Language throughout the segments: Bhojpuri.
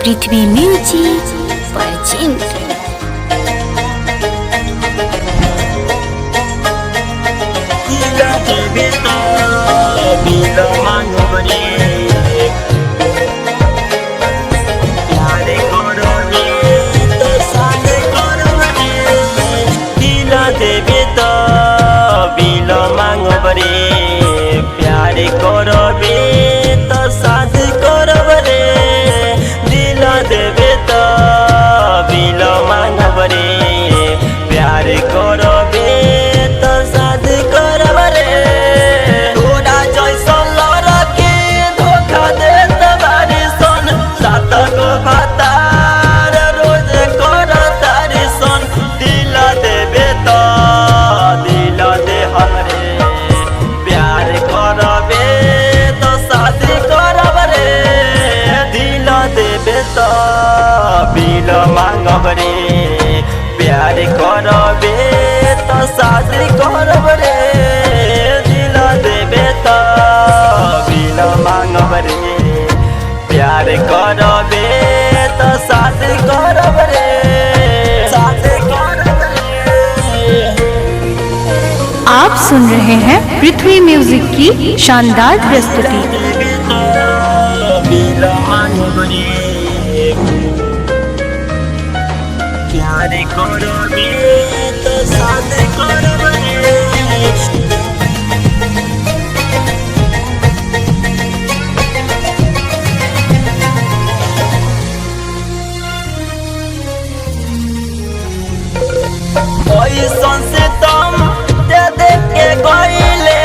पृथ्वी म्यूजिक परचिंत। प्यारे करबे तो शादी करब रे, दिल देबे तो बिल मांगब रे। प्यारे करबे तो शादी करब रे, तोरा जैसन लड़के धोखा देत बारी सन। सात गो भातार रोज करतारी सन, दिल देबे तो दिल दे हमरे। प्यार करबे तो शादी करब रे, दिल देबे तो बिल मांगब रे। प्यार करबे तो शादी करब रे, दिल देबे तो बिल मांगब रे। प्यार करबे तो शादी करब रे, शादी करब रे। आप सुन रहे हैं पृथ्वी म्यूजिक की शानदार प्रस्तुति। प्यार करबे तो शादी करब रे। ओइसन से तुम दे दे के गइले,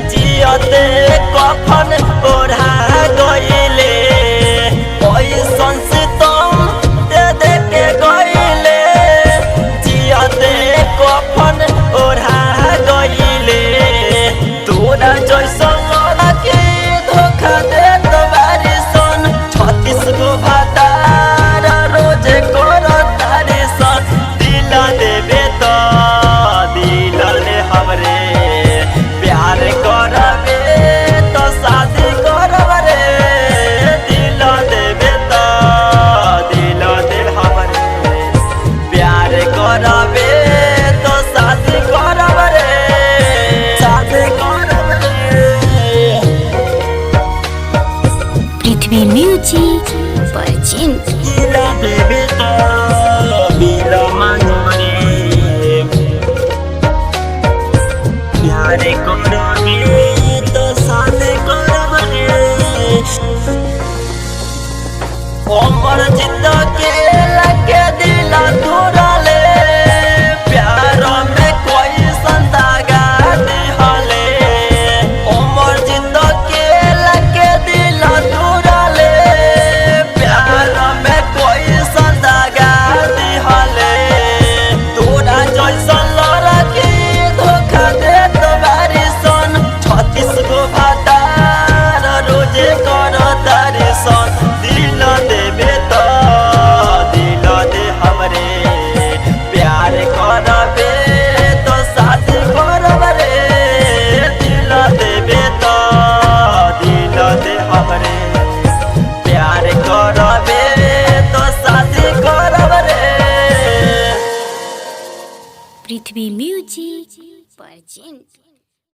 जियते कफन ओढ़ा गइले। ओइसन से तुम दे दे के गइले, जियते कफन ओढ़ा गइले। तोरा जैसन लड़के धोखा देत बारी सन, 36 गो भातार रोज करतारी सन। दिल देबे तो दिल ले हमरे, प्यार करबे तो शादी करब रे। दिल देबे तो दिल दे हमरे, प्यार करबे तो शादी करब रे, शादी करब रे। पृथ्वी म्यूजिक परचिंत। दिल देबे तो बिल मांगब रे, प्यार करबे तो शादी करब रे। अमर जिंदा के